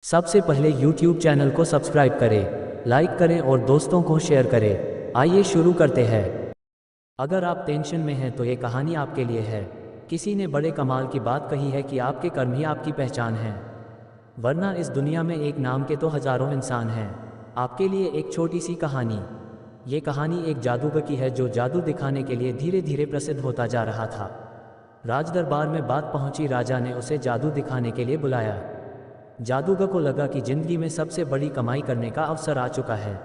सबसे पहले YouTube channel को सब्सक्राइब करें, लाइक करें और दोस्तों को शेयर करें। आइए शुरू करते हैं। अगर आप टेंशन में हैं तो ये कहानी आपके लिए है। किसी ने बड़े कमाल की बात कही है कि आपके कर्म ही आपकी पहचान है, वरना इस दुनिया में एक नाम के तो हजारों इंसान हैं। आपके लिए एक छोटी सी कहानी। ये कहानी एक जादूगर की है जो जादू दिखाने के लिए धीरे धीरे प्रसिद्ध होता जा रहा था। राज दरबार में बात पहुंची, राजा ने उसे जादू दिखाने के लिए बुलाया। जादूगर को लगा कि जिंदगी में सबसे बड़ी कमाई करने का अवसर आ चुका है।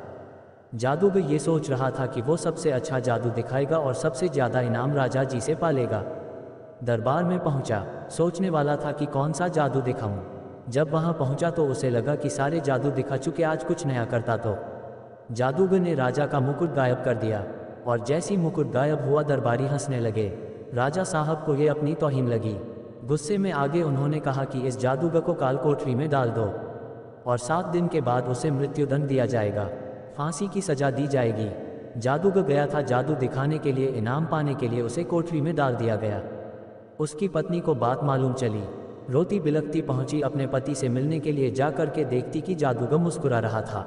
जादूगर ये सोच रहा था कि वो सबसे अच्छा जादू दिखाएगा और सबसे ज़्यादा इनाम राजा जी से पालेगा। दरबार में पहुंचा, सोचने वाला था कि कौन सा जादू दिखाऊं। जब वहां पहुंचा तो उसे लगा कि सारे जादू दिखा चुके, आज कुछ नया करता तो। जादूगर ने राजा का मुकुट गायब कर दिया और जैसी मुकुट गायब हुआ दरबारी हंसने लगे। राजा साहब को ये अपनी तौहीन लगी। गुस्से में आगे उन्होंने कहा कि इस जादूगर को काल कोठरी में डाल दो और 7 दिन के बाद उसे मृत्युदंड दिया जाएगा, फांसी की सजा दी जाएगी। जादूगर गया था जादू दिखाने के लिए, इनाम पाने के लिए उसे कोठरी में डाल दिया गया। उसकी पत्नी को बात मालूम चली, रोती बिलखती पहुंची अपने पति से मिलने के लिए। जा कर के देखती कि जादूगर मुस्कुरा रहा था।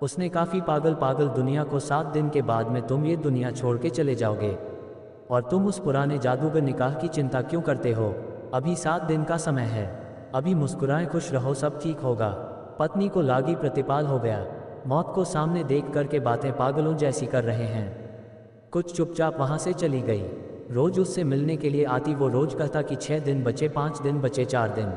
उसने काफ़ी पागल पागल दुनिया को 7 दिन के बाद में तुम ये दुनिया छोड़ के चले जाओगे और तुम उस पुराने जादूगर निकाह की चिंता क्यों करते हो? अभी 7 दिन का समय है, अभी मुस्कुराएं, खुश रहो, सब ठीक होगा। पत्नी को लागी प्रतिपाल हो गया। मौत को सामने देख कर के बातें पागलों जैसी कर रहे हैं। कुछ चुपचाप वहां से चली गई। रोज उससे मिलने के लिए आती, वो रोज कहता कि 6 दिन बचे, 5 दिन बचे, 4 दिन।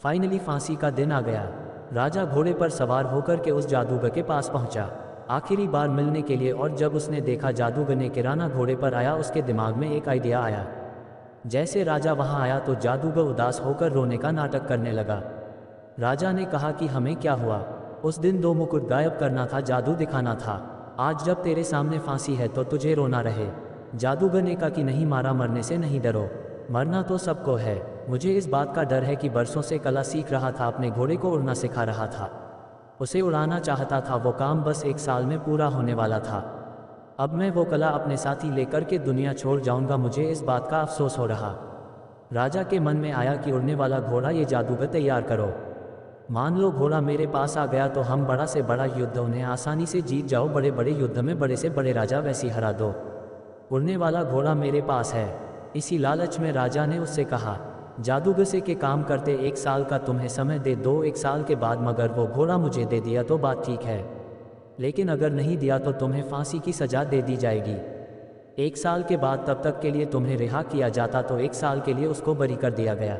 फाइनली फांसी का दिन आ गया। राजा घोड़े पर सवार होकर के उस जादूगर के पास पहुंचा आखिरी बार मिलने के लिए। और जब उसने देखा जादूगर ने किराना घोड़े पर आया, उसके दिमाग में एक आइडिया आया। जैसे राजा वहां आया तो जादूगर उदास होकर रोने का नाटक करने लगा। राजा ने कहा कि हमें क्या हुआ? उस दिन 2 मुकुट गायब करना था, जादू दिखाना था। आज जब तेरे सामने फांसी है तो तुझे रोना रहे। जादूगर ने कहा कि नहीं, मारा मरने से नहीं डरो, मरना तो सबको है। मुझे इस बात का डर है कि बरसों से कला सीख रहा था, अपने घोड़े को उड़ना सिखा रहा था, उसे उड़ाना चाहता था। वो काम बस 1 साल में पूरा होने वाला था। अब मैं वो कला अपने साथी लेकर के दुनिया छोड़ जाऊंगा, मुझे इस बात का अफसोस हो रहा। राजा के मन में आया कि उड़ने वाला घोड़ा ये जादूगर तैयार करो। मान लो घोड़ा मेरे पास आ गया तो हम बड़ा से बड़ा युद्ध उन्हें आसानी से जीत जाओ, बड़े बड़े युद्ध में बड़े से बड़े राजा वैसी हरा दो। उड़ने वाला घोड़ा मेरे पास है। इसी लालच में राजा ने उससे कहा, जादूगर से के काम करते 1 साल का तुम्हें समय दे दो, 1 साल के बाद मगर वो घोड़ा मुझे दे दिया तो बात ठीक है, लेकिन अगर नहीं दिया तो तुम्हें फांसी की सजा दे दी जाएगी। 1 साल के बाद तब तक के लिए तुम्हें रिहा किया जाता तो 1 साल के लिए उसको बरी कर दिया गया।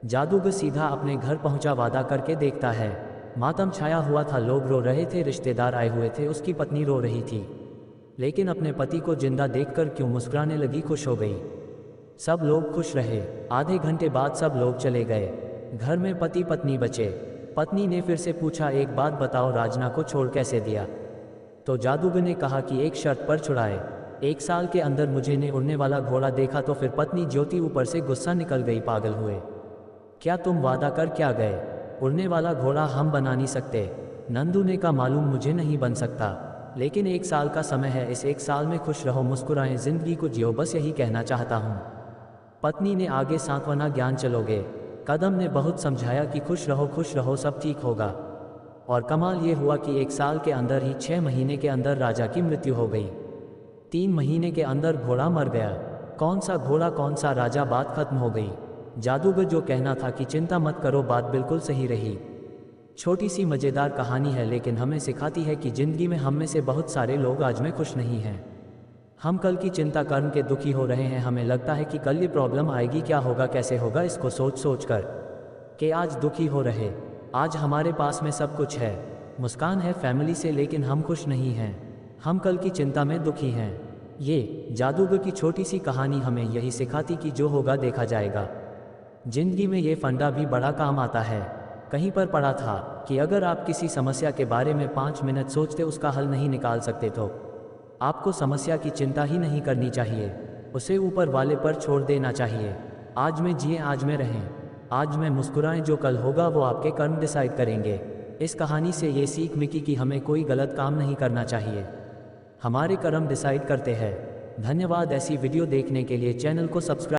जादूगर सीधा अपने घर पहुंचा, वादा करके देखता है। मातम छाया हुआ था, लोग रो रहे थे, रिश्तेदार आए हुए थे, उसकी पत्नी रो रही थी, लेकिन अपने पति को जिंदा देखकर क्यों मुस्कुराने लगी, खुश हो गई। सब लोग खुश रहे। आधे घंटे बाद सब लोग चले गए। घर में पति पत्नी बचे। पत्नी ने फिर से पूछा, एक बात बताओ, राजना को छोड़ कैसे दिया? तो जादूगर ने कहा कि एक शर्त पर छुड़ाए, 1 साल के अंदर मुझे ने उड़ने वाला घोड़ा देखा तो। फिर पत्नी ज्योति ऊपर से गुस्सा निकल गई, पागल हुए क्या तुम? वादा कर क्या गए? उड़ने वाला घोड़ा हम बना नहीं सकते। नंदू ने कहा, मालूम मुझे नहीं बन सकता, लेकिन 1 साल का समय है, इस 1 साल में खुश रहो, मुस्कुराएं, जिंदगी को जियो, बस यही कहना चाहता हूँ। पत्नी ने आगे सांत्वना, ज्ञान चलोगे। कदम ने बहुत समझाया कि खुश रहो, सब ठीक होगा। और कमाल ये हुआ कि 1 साल के अंदर ही 6 महीने के अंदर राजा की मृत्यु हो गई। 3 महीने के अंदर घोड़ा मर गया। कौन सा घोड़ा, कौन सा राजा, बात खत्म हो गई। जादूगर जो कहना था कि चिंता मत करो, बात बिल्कुल सही रही। छोटी सी मज़ेदार कहानी है, लेकिन हमें सिखाती है कि ज़िंदगी में हम में से बहुत सारे लोग आज में खुश नहीं हैं। हम कल की चिंता कर्म के दुखी हो रहे हैं। हमें लगता है कि कल ये प्रॉब्लम आएगी, क्या होगा, कैसे होगा, इसको सोच सोच कर कि आज दुखी हो रहे। आज हमारे पास में सब कुछ है, मुस्कान है फैमिली से, लेकिन हम खुश नहीं हैं। हम कल की चिंता में दुखी हैं। ये जादूगर की छोटी सी कहानी हमें यही सिखाती कि जो होगा देखा जाएगा। जिंदगी में ये फंडा भी बड़ा काम आता है। कहीं पर पढ़ा था कि अगर आप किसी समस्या के बारे में 5 मिनट सोचते, उसका हल नहीं निकाल सकते तो आपको समस्या की चिंता ही नहीं करनी चाहिए, उसे ऊपर वाले पर छोड़ देना चाहिए। आज में जिए, आज में रहें, आज में मुस्कुराएं, जो कल होगा वो आपके कर्म डिसाइड करेंगे। इस कहानी से ये सीख मिली कि हमें कोई गलत काम नहीं करना चाहिए, हमारे कर्म डिसाइड करते हैं। धन्यवाद। ऐसी वीडियो देखने के लिए चैनल को सब्सक्राइब